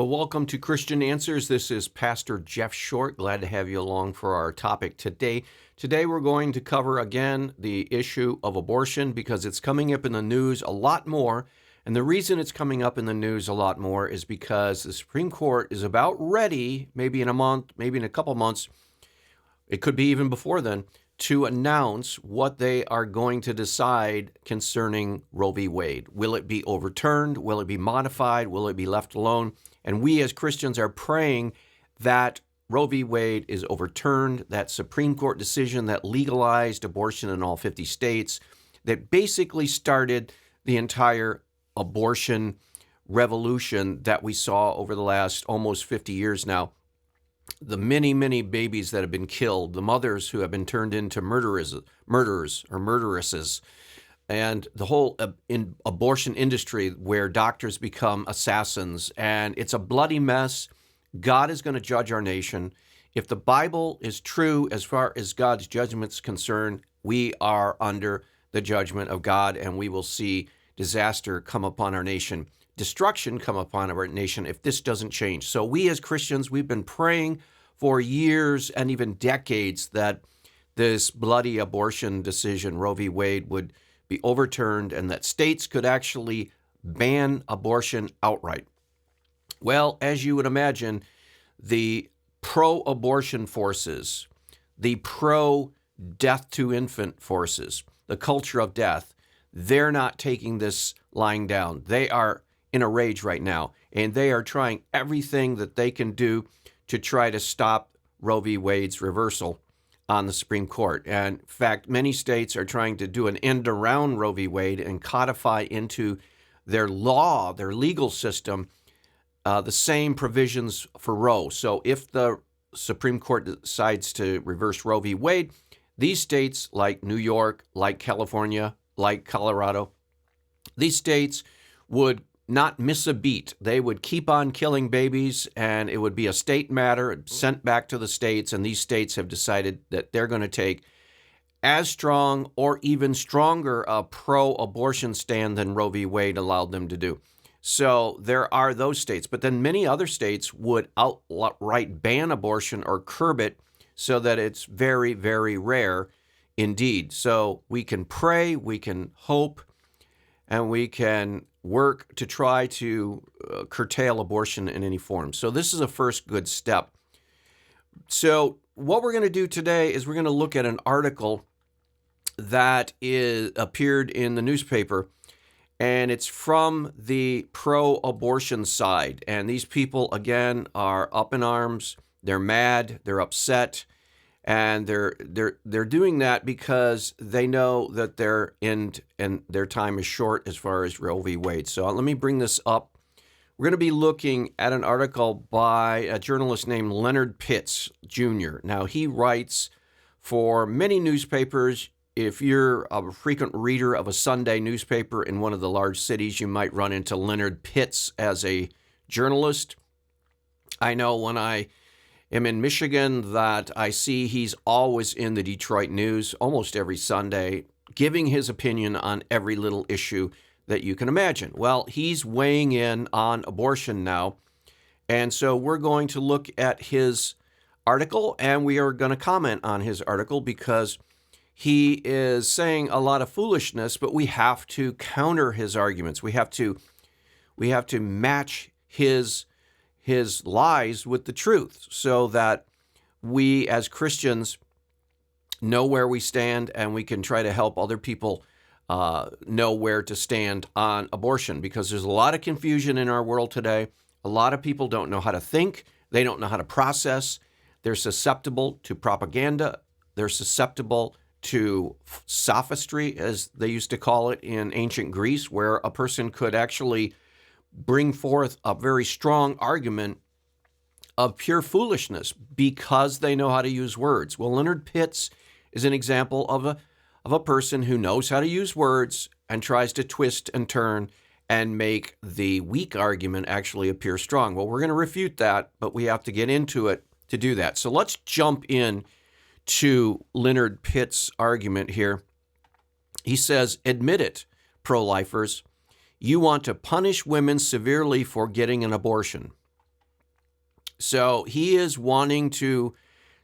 Well, welcome to Christian Answers. This is Pastor Jeff Short. Glad to have you along for our topic today. Today we're going to cover again the issue of abortion because it's coming up in the news a lot more. And the reason it's coming up in the news a lot more is because the Supreme Court is about ready, maybe in a month, maybe in a couple months, it could be even before then, to announce what they are going to decide concerning Roe v. Wade. Will it be overturned? Will it be modified? Will it be left alone? And we as Christians are praying that Roe v. Wade is overturned, that Supreme Court decision that legalized abortion in all 50 states, that basically started the entire abortion revolution that we saw over the last almost 50 years now. The many, many babies that have been killed, the mothers who have been turned into murderers or murderesses, and the whole abortion industry where doctors become assassins, and it's a bloody mess. God is going to judge our nation. If the Bible is true as far as God's judgment's concerned, we are under the judgment of God, and we will see disaster come upon our nation, destruction come upon our nation if this doesn't change. So we as Christians, we've been praying for years and even decades that this bloody abortion decision, Roe v. Wade, would be overturned and that states could actually ban abortion outright. Well, as you would imagine, the pro-abortion forces, the pro-death to infant forces, the culture of death, they're not taking this lying down. They are in a rage right now, and they are trying everything that they can do to try to stop Roe v. Wade's reversal on the Supreme Court. And in fact, many states are trying to do an end around Roe v. Wade and codify into their law, their legal system, the same provisions for Roe. So if the Supreme Court decides to reverse Roe v. Wade, these states like New York, like California, like Colorado, these states would not miss a beat. They would keep on killing babies, and it would be a state matter sent back to the states, and these states have decided that they're going to take as strong or even stronger a pro-abortion stand than Roe v. Wade allowed them to do. So there are those states, but then many other states would outright ban abortion or curb it so that it's very, very rare indeed. So we can pray, we can hope, and we can work to try to curtail abortion in any form. So this is a first good step. So what we're going to do today is we're going to look at an article that appeared in the newspaper, and it's from the pro-abortion side. And these people, again, are up in arms. They're mad. They're upset. And they're doing that because they know that their end and their time is short as far as Roe v. Wade. So let me bring this up. We're going to be looking at an article by a journalist named Leonard Pitts Jr. Now, he writes for many newspapers. If you're a frequent reader of a Sunday newspaper in one of the large cities, you might run into Leonard Pitts as a journalist. I know when I am in Michigan that I see he's always in the Detroit News almost every Sunday, giving his opinion on every little issue that you can imagine. Well, he's weighing in on abortion now, and so we're going to look at his article, and we are going to comment on his article because he is saying a lot of foolishness, but we have to counter his arguments. We have to match his lies with the truth so that we as Christians know where we stand and we can try to help other people know where to stand on abortion, because there's a lot of confusion in our world today. A lot of people don't know how to think. They don't know how to process. They're susceptible to propaganda. They're susceptible to sophistry, as they used to call it in ancient Greece, where a person could actually bring forth a very strong argument of pure foolishness because they know how to use words. Well, Leonard Pitts is an example of a person who knows how to use words and tries to twist and turn and make the weak argument actually appear strong. Well, we're going to refute that, but we have to get into it to do that. So let's jump in to Leonard Pitts' argument here. He says, admit it, pro-lifers, you want to punish women severely for getting an abortion. So he is wanting to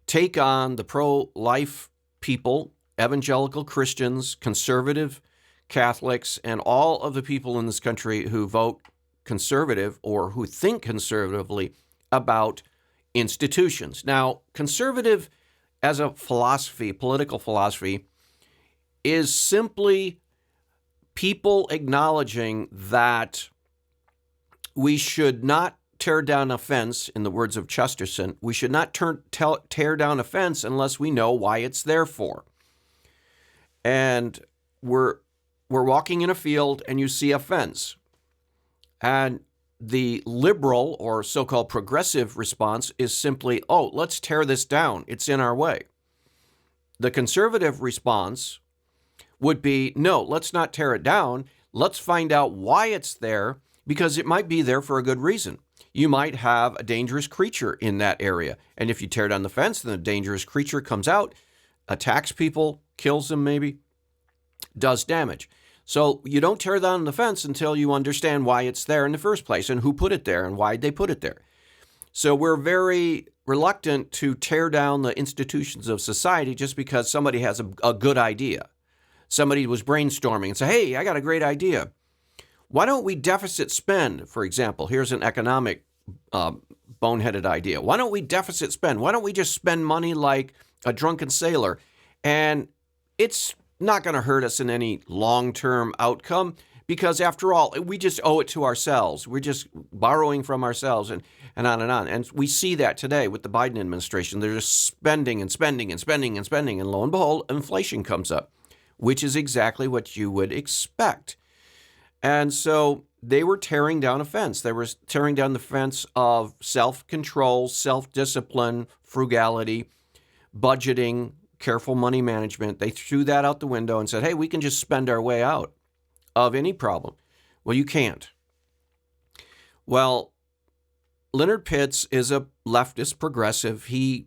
take on the pro-life people, evangelical Christians, conservative Catholics, and all of the people in this country who vote conservative or who think conservatively about institutions. Now, conservative as a philosophy, political philosophy, is simply people acknowledging that we should not tear down a fence, in the words of Chesterton. We should not tear down a fence unless we know why it's there for. And we're walking in a field and you see a fence. And the liberal or so-called progressive response is simply, oh, let's tear this down. It's in our way. The conservative response would be, no, let's not tear it down. Let's find out why it's there, because it might be there for a good reason. You might have a dangerous creature in that area. And if you tear down the fence, then the dangerous creature comes out, attacks people, kills them maybe, does damage. So you don't tear down the fence until you understand why it's there in the first place and who put it there and why they put it there. So we're very reluctant to tear down the institutions of society just because somebody has a good idea. Somebody was brainstorming and say, hey, I got a great idea. Why don't we deficit spend, for example? Here's an economic boneheaded idea. Why don't we deficit spend? Why don't we just spend money like a drunken sailor? And it's not going to hurt us in any long-term outcome because, after all, we just owe it to ourselves. We're just borrowing from ourselves and on and on. And we see that today with the Biden administration. They're just spending and spending and spending and spending. And lo and behold, inflation comes up, which is exactly what you would expect. And so they were tearing down a fence. They were tearing down the fence of self-control, self-discipline, frugality, budgeting, careful money management. They threw that out the window and said, hey, we can just spend our way out of any problem. Well, you can't. Well, Leonard Pitts is a leftist progressive. He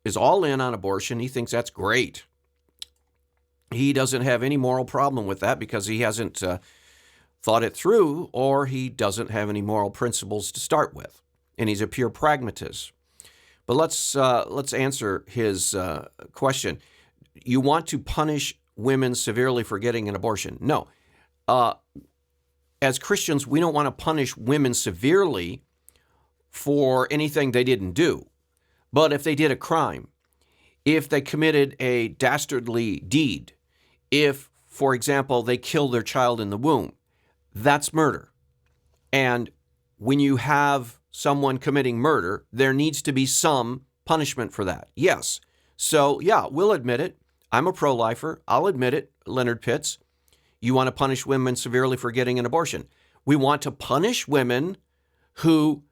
is all in on abortion. He thinks that's great. He doesn't have any moral problem with that because he hasn't thought it through, or he doesn't have any moral principles to start with, and he's a pure pragmatist. But let's answer his question. You want to punish women severely for getting an abortion? No. As Christians, we don't want to punish women severely for anything they didn't do. But if they did a crime, if they committed a dastardly deed, if, for example, they killed their child in the womb, that's murder. And when you have someone committing murder, there needs to be some punishment for that. Yes. So, yeah, we'll admit it. I'm a pro-lifer. I'll admit it, Leonard Pitts. You want to punish women severely for getting an abortion. We want to punish women who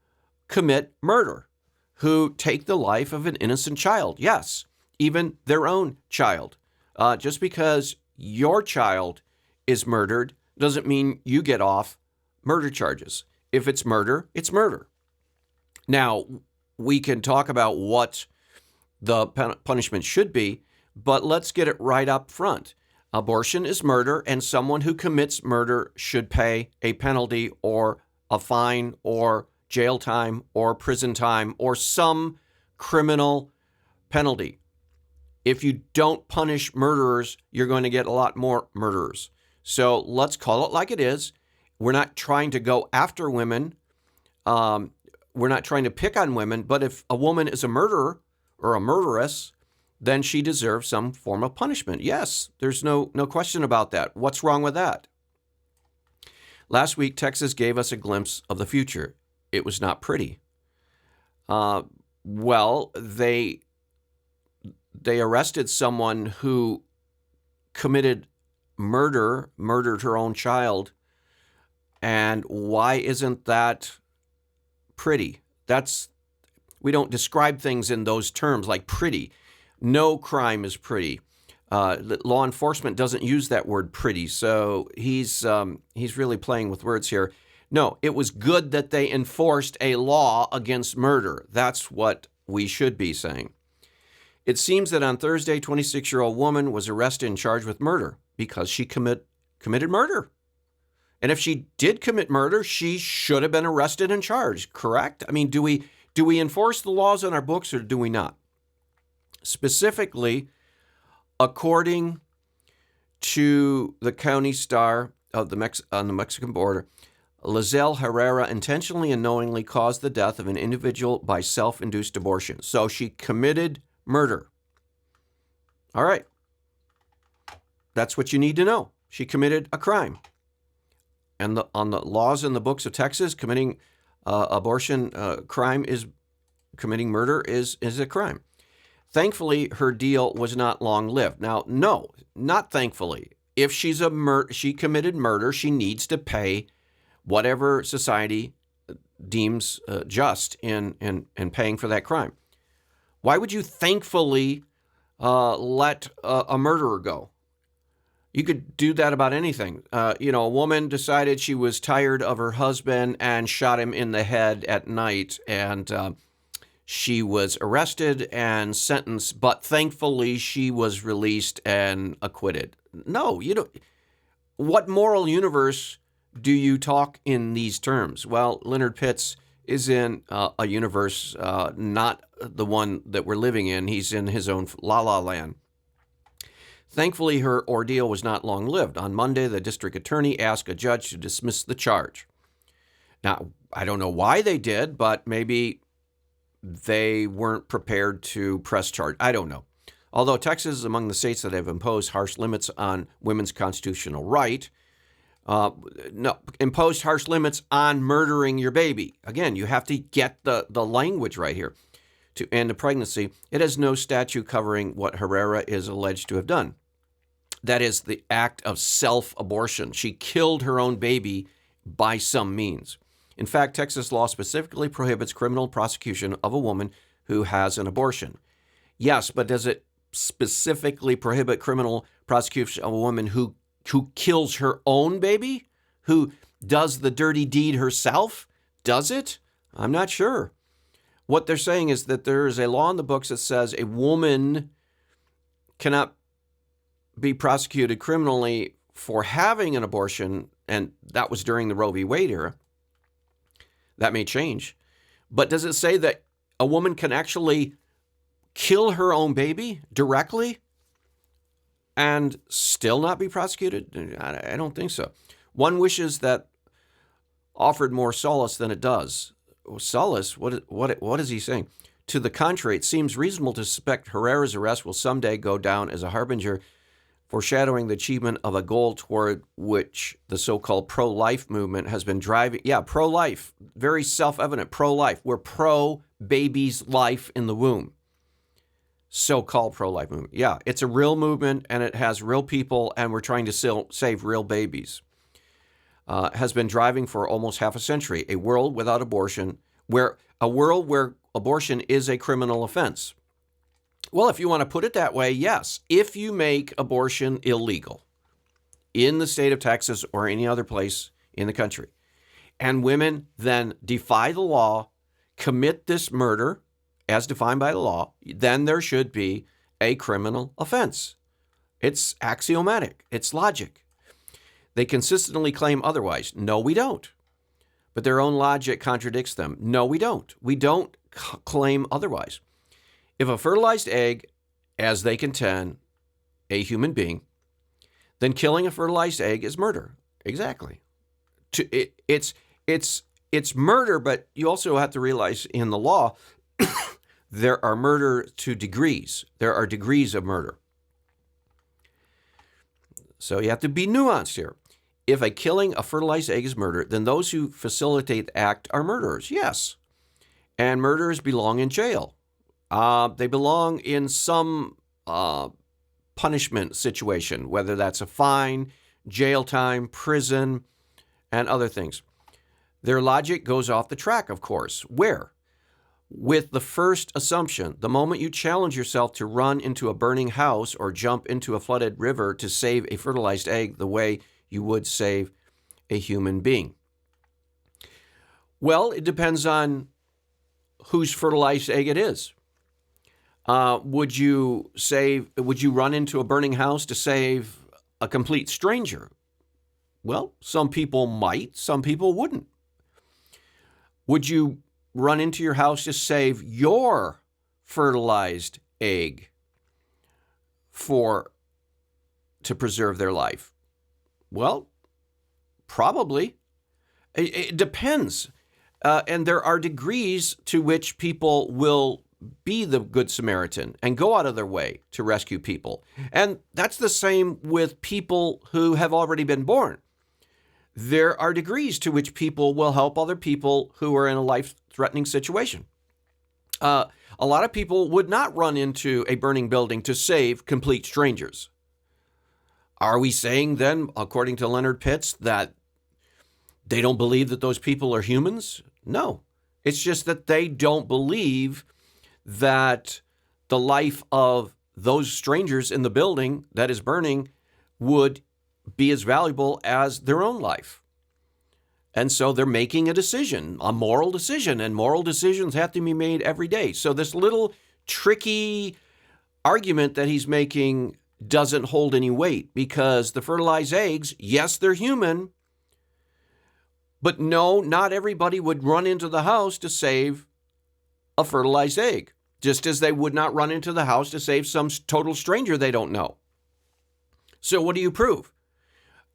commit murder, who take the life of an innocent child. Yes, even their own child. Just because your child is murdered doesn't mean you get off murder charges. If it's murder, it's murder. Now, we can talk about what the punishment should be, but let's get it right up front. Abortion is murder, and someone who commits murder should pay a penalty or a fine or jail time or prison time or some criminal penalty. If you don't punish murderers, you're going to get a lot more murderers. So let's call it like it is. We're not trying to go after women. We're not trying to pick on women. But if a woman is a murderer or a murderess, then she deserves some form of punishment. Yes, there's no question about that. What's wrong with that? Last week, Texas gave us a glimpse of the future. It was not pretty. Well, they arrested someone who committed murdered her own child. And why isn't that pretty? We don't describe things in those terms like pretty. No crime is pretty. Law enforcement doesn't use that word pretty. So he's really playing with words here. No, it was good that they enforced a law against murder. That's what we should be saying. It seems that on Thursday, 26-year-old woman was arrested and charged with murder because she committed murder. And if she did commit murder, she should have been arrested and charged, correct? I mean, do we Do we enforce the laws on our books or do we not? Specifically, according to the County Star of on the Mexican border, Lizelle Herrera intentionally and knowingly caused the death of an individual by self-induced abortion. So she committed murder. All right. That's what you need to know. She committed a crime. And on the laws in the books of Texas, committing abortion crime is committing murder is a crime. Thankfully, her deal was not long-lived. Now, no, not thankfully. If she committed murder, she needs to pay whatever society deems just in paying for that crime. Why would you thankfully let a murderer go? You could do that about anything. A woman decided she was tired of her husband and shot him in the head at night, and she was arrested and sentenced, but thankfully she was released and acquitted. No, you don't. What moral universe do you talk in these terms? Well, Leonard Pitts is in a universe not the one that we're living in. He's in his own la-la land. Thankfully, her ordeal was not long-lived. On Monday, the district attorney asked a judge to dismiss the charge. Now, I don't know why they did, but maybe they weren't prepared to press charge. I don't know. Although Texas is among the states that have imposed harsh limits on women's constitutional right, imposed harsh limits on murdering your baby. Again, you have to get the language right here. To end a pregnancy, it has no statute covering what Herrera is alleged to have done. That is the act of self-abortion. She killed her own baby by some means. In fact, Texas law specifically prohibits criminal prosecution of a woman who has an abortion. Yes, but does it specifically prohibit criminal prosecution of a woman who kills her own baby? Who does the dirty deed herself? Does it? I'm not sure. What they're saying is that there is a law in the books that says a woman cannot be prosecuted criminally for having an abortion, and that was during the Roe v. Wade era. That may change. But does it say that a woman can actually kill her own baby directly and still not be prosecuted? I don't think so. One wishes that offered more solace than it does. Solace? What is he saying? To the contrary, it seems reasonable to suspect Herrera's arrest will someday go down as a harbinger, foreshadowing the achievement of a goal toward which the so-called pro-life movement has been driving. Yeah, pro-life. Very self-evident. Pro-life. We're pro-baby's life in the womb. So-called pro-life movement. Yeah, it's a real movement, and it has real people, and we're trying to save real babies. Has been driving for almost half a century. A world without abortion, where abortion is a criminal offense. Well, if you want to put it that way, yes. If you make abortion illegal in the state of Texas or any other place in the country, and women then defy the law, commit this murder as defined by the law, then there should be a criminal offense. It's axiomatic. It's logic. They consistently claim otherwise. No, we don't. But their own logic contradicts them. No, we don't. We don't claim otherwise. If a fertilized egg, as they contend, a human being, then killing a fertilized egg is murder. Exactly. It's murder, but you also have to realize in the law, there are murder to degrees. There are degrees of murder. So you have to be nuanced here. If killing a fertilized egg is murder, then those who facilitate the act are murderers. Yes. And murderers belong in jail. They belong in some punishment situation, whether that's a fine, jail time, prison, and other things. Their logic goes off the track, of course. Where? With the first assumption, the moment you challenge yourself to run into a burning house or jump into a flooded river to save a fertilized egg the way you would save a human being. Well, it depends on whose fertilized egg it is. Would you run into a burning house to save a complete stranger? Well, some people might, some people wouldn't. Would you run into your house to save your fertilized egg to preserve their life? Well, probably. It depends. And there are degrees to which people will be the Good Samaritan and go out of their way to rescue people. And that's the same with people who have already been born. There are degrees to which people will help other people who are in a life-threatening situation. A lot of people would not run into a burning building to save complete strangers. Are we saying then, according to Leonard Pitts, that they don't believe that those people are humans? No. It's just that they don't believe that the life of those strangers in the building that is burning would be as valuable as their own life. And so they're making a decision, a moral decision, and moral decisions have to be made every day. So this little tricky argument that he's making doesn't hold any weight, because the fertilized eggs, yes, they're human, but no, not everybody would run into the house to save a fertilized egg, just as they would not run into the house to save some total stranger they don't know. So what do you prove?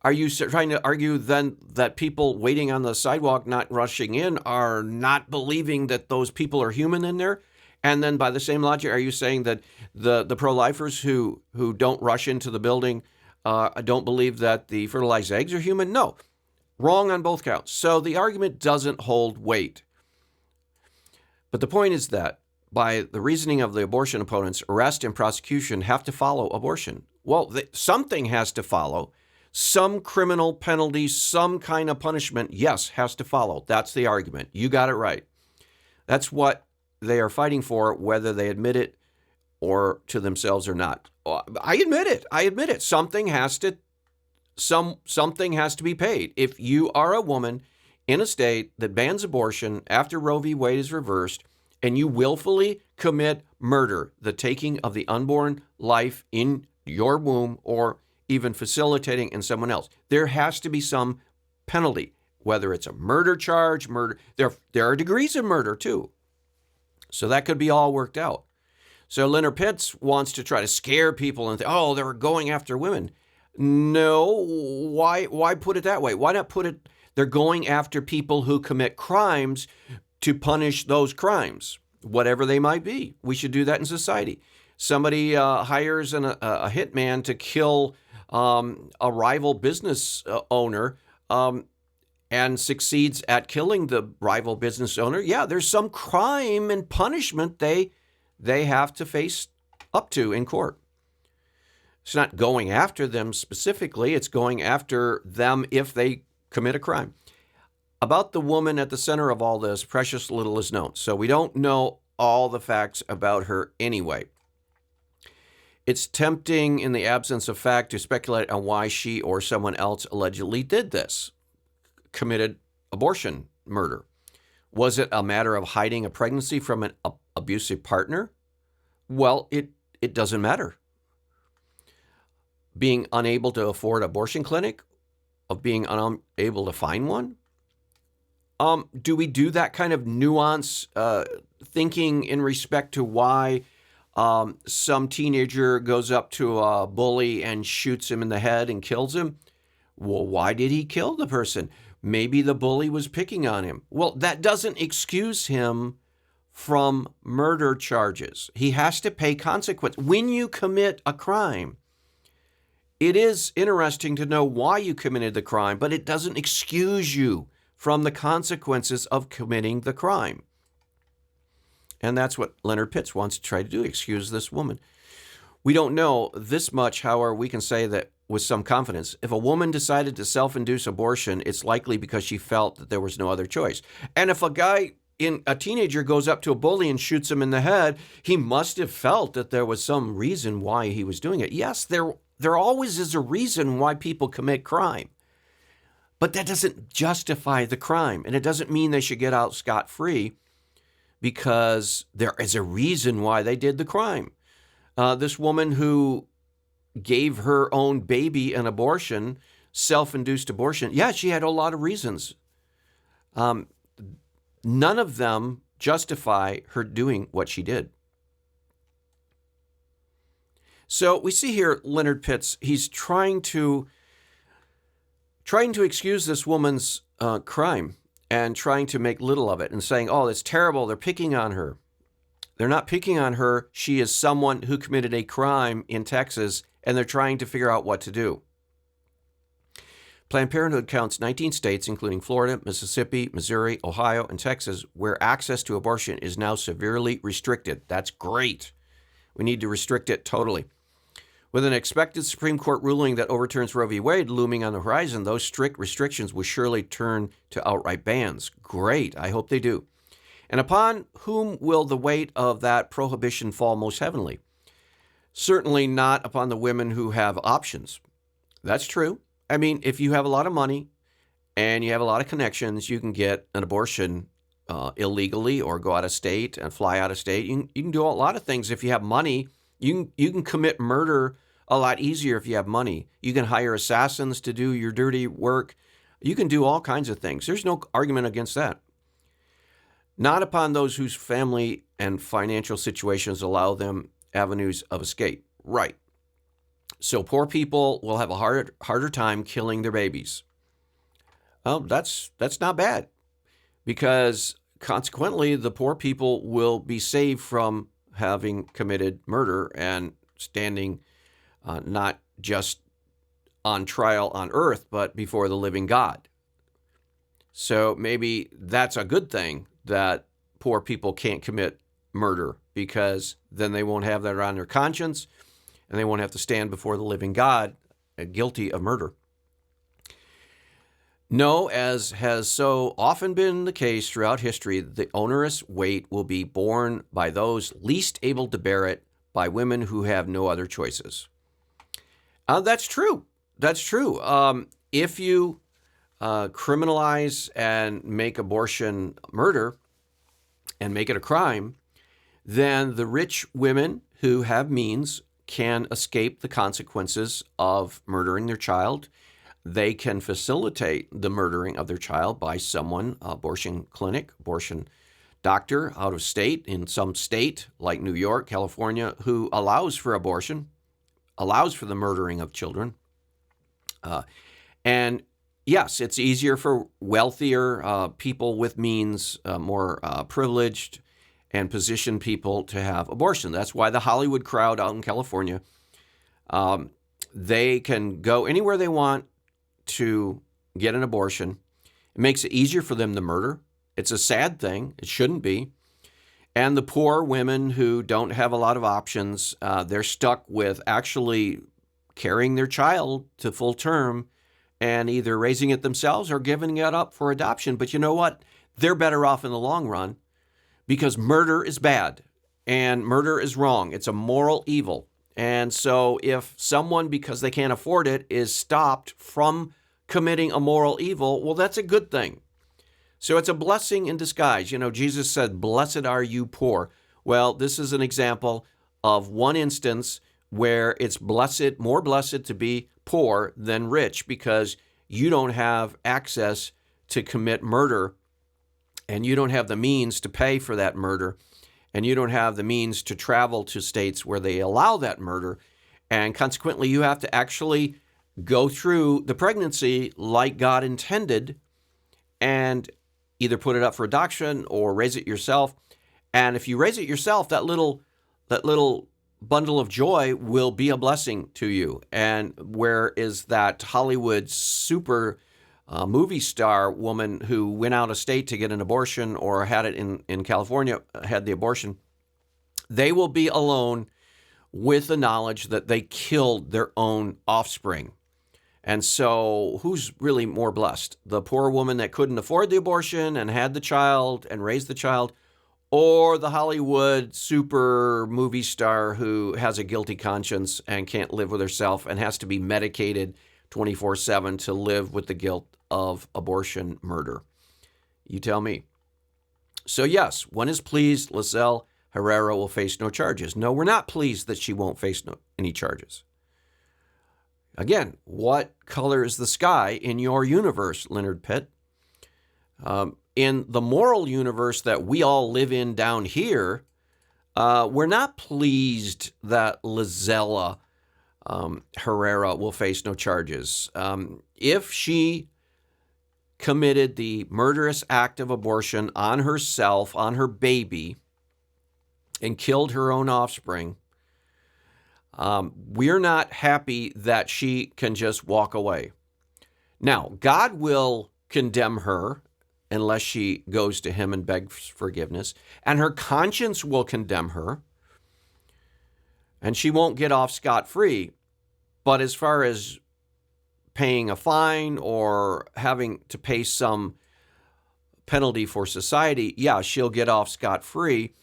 Are you trying to argue then that people waiting on the sidewalk, not rushing in, are not believing that those people are human in there? And then by the same logic, are you saying that the pro-lifers who don't rush into the building don't believe that the fertilized eggs are human? No. Wrong on both counts. So the argument doesn't hold weight. But the point is that by the reasoning of the abortion opponents, arrest and prosecution have to follow abortion. Well, something has to follow. Some criminal penalty, some kind of punishment, yes, has to follow. That's the argument. You got it right. That's what they are fighting for, whether they admit it or to themselves or not. I admit it. Something has to be paid. If you are a woman in a state that bans abortion after Roe v. Wade is reversed, and you willfully commit murder, the taking of the unborn life in your womb or even facilitating in someone else, there has to be some penalty, whether it's a murder charge, murder. There are degrees of murder too. So that could be all worked out. So Leonard Pitts wants to try to scare people and think, oh, they're going after women. No, why put it that way? Why not put it, they're going after people who commit crimes to punish those crimes, whatever they might be. We should do that in society. Somebody hires a hitman to kill a rival business owner and succeeds at killing the rival business owner. Yeah, there's some crime and punishment they have to face up to in court. It's not going after them specifically. It's going after them if they commit a crime. About the woman at the center of all this, precious little is known. So we don't know all the facts about her anyway. It's tempting in the absence of fact to speculate on why she or someone else allegedly did this, committed abortion murder. Was it a matter of hiding a pregnancy from an abusive partner? Well, it doesn't matter. Being unable to afford an abortion clinic, of being unable to find one? Do we do that kind of nuance thinking in respect to why some teenager goes up to a bully and shoots him in the head and kills him? Well, why did he kill the person? Maybe the bully was picking on him. Well, that doesn't excuse him from murder charges. He has to pay consequence. When you commit a crime, it is interesting to know why you committed the crime, but it doesn't excuse you from the consequences of committing the crime. And that's what Leonard Pitts wants to try to do, excuse this woman. We don't know this much, however, we can say that with some confidence. If a woman decided to self-induce abortion, it's likely because she felt that there was no other choice. And if a teenager goes up to a bully and shoots him in the head, he must have felt that there was some reason why he was doing it. Yes, there always is a reason why people commit crime. But that doesn't justify the crime. And it doesn't mean they should get out scot-free because there is a reason why they did the crime. This woman who gave her own baby an abortion, self-induced abortion, yeah, she had a lot of reasons. None of them justify her doing what she did. So we see here Leonard Pitts, he's trying to excuse this woman's crime and trying to make little of it and saying, oh, it's terrible, they're picking on her. They're not picking on her. She is someone who committed a crime in Texas, and they're trying to figure out what to do. Planned Parenthood counts 19 states, including Florida, Mississippi, Missouri, Ohio, and Texas, where access to abortion is now severely restricted. That's great. We need to restrict it totally. With an expected Supreme Court ruling that overturns Roe v. Wade looming on the horizon, those strict restrictions will surely turn to outright bans. Great. I hope they do. And upon whom will the weight of that prohibition fall most heavily? Certainly not upon the women who have options. That's true. I mean, if you have a lot of money and you have a lot of connections, you can get an abortion illegally or go out of state and fly out of state. You can do a lot of things if you have money. You can commit murder a lot easier if you have money. You can hire assassins to do your dirty work. You can do all kinds of things. There's no argument against that. Not upon those whose family and financial situations allow them avenues of escape. Right. So poor people will have a harder time killing their babies. That's not bad, because consequently the poor people will be saved from having committed murder and standing not just on trial on earth, but before the living God. So maybe that's a good thing that poor people can't commit murder, because then they won't have that on their conscience and they won't have to stand before the living God guilty of murder. No, as has so often been the case throughout history, the onerous weight will be borne by those least able to bear it, by women who have no other choices. That's true. That's true. If you criminalize and make abortion murder and make it a crime, then the rich women who have means can escape the consequences of murdering their child. They can facilitate the murdering of their child by someone, abortion clinic, abortion doctor out of state, in some state like New York, California, who allows for abortion, allows for the murdering of children. And yes, it's easier for wealthier people with means, more privileged and positioned people to have abortion. That's why the Hollywood crowd out in California, they can go anywhere they want to get an abortion. It makes it easier for them to murder. It's a sad thing. It shouldn't be. And the poor women who don't have a lot of options, they're stuck with actually carrying their child to full term and either raising it themselves or giving it up for adoption. But you know what? They're better off in the long run, because murder is bad and murder is wrong. It's a moral evil. And so if someone, because they can't afford it, is stopped from committing a moral evil, well, that's a good thing. So it's a blessing in disguise. You know, Jesus said, "Blessed are you poor." Well, this is an example of one instance where it's blessed, more blessed to be poor than rich, because you don't have access to commit murder, and you don't have the means to pay for that murder, and you don't have the means to travel to states where they allow that murder, and consequently you have to actually go through the pregnancy like God intended and either put it up for adoption or raise it yourself. And if you raise it yourself, that little bundle of joy will be a blessing to you. And where is that Hollywood super movie star woman who went out of state to get an abortion, or had it in California, had the abortion? They will be alone with the knowledge that they killed their own offspring. And so who's really more blessed? The poor woman that couldn't afford the abortion and had the child and raised the child, or the Hollywood super movie star who has a guilty conscience and can't live with herself and has to be medicated 24/7 to live with the guilt of abortion murder? You tell me. So yes, one is pleased Lizelle Herrera will face no charges. No, we're not pleased that she won't face any charges. Again, what color is the sky in your universe, Leonard Pitt? in the moral universe that we all live in down here, we're not pleased that Lizella Herrera will face no charges. If she committed the murderous act of abortion on herself, on her baby, and killed her own offspring, we're not happy that she can just walk away. Now, God will condemn her unless she goes to him and begs forgiveness, and her conscience will condemn her, and she won't get off scot-free. But as far as paying a fine or having to pay some penalty for society, yeah, she'll get off scot-free.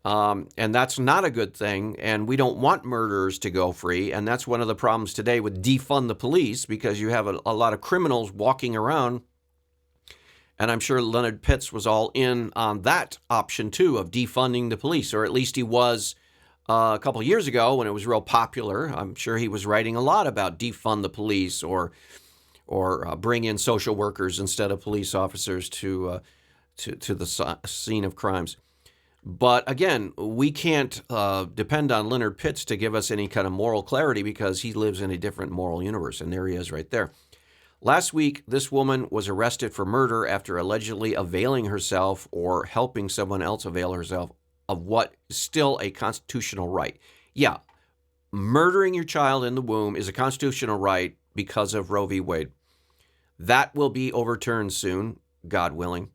And that's not a good thing. And we don't want murderers to go free. And that's one of the problems today with defund the police, because you have a lot of criminals walking around. And I'm sure Leonard Pitts was all in on that option, too, of defunding the police, or at least he was a couple of years ago when it was real popular. I'm sure he was writing a lot about defund the police or bring in social workers instead of police officers to the scene of crimes. But again, we can't depend on Leonard Pitts to give us any kind of moral clarity, because he lives in a different moral universe, and there he is right there. Last week, this woman was arrested for murder after allegedly availing herself or helping someone else avail herself of what is still a constitutional right. Yeah, murdering your child in the womb is a constitutional right because of Roe v. Wade. That will be overturned soon, God willing.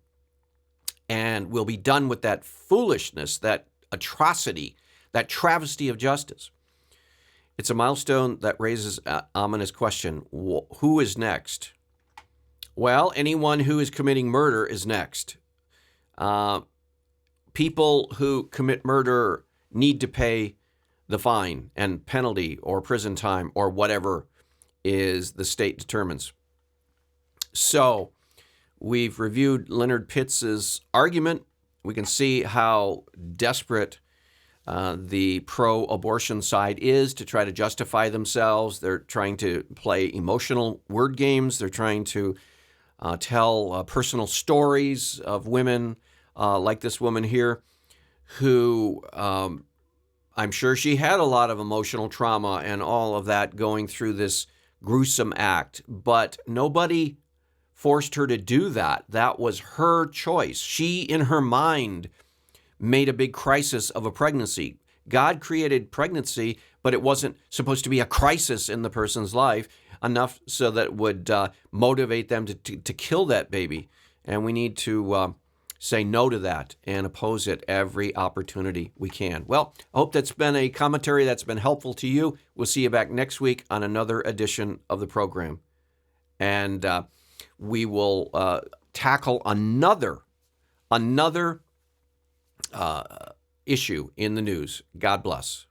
And we'll be done with that foolishness, that atrocity, that travesty of justice. It's a milestone that raises an ominous question. Who is next? Well, anyone who is committing murder is next. People who commit murder need to pay the fine and penalty or prison time or whatever is the state determines. So we've reviewed Leonard Pitts's argument. We can see how desperate the pro-abortion side is to try to justify themselves. They're trying to play emotional word games. They're trying to tell personal stories of women like this woman here, who I'm sure she had a lot of emotional trauma and all of that going through this gruesome act, but nobody forced her to do that. That was her choice. She, in her mind, made a big crisis of a pregnancy. God created pregnancy, but it wasn't supposed to be a crisis in the person's life enough so that it would motivate them to kill that baby. And we need to say no to that and oppose it every opportunity we can. Well, I hope that's been a commentary that's been helpful to you. We'll see you back next week on another edition of the program. And we will tackle another issue in the news. God bless.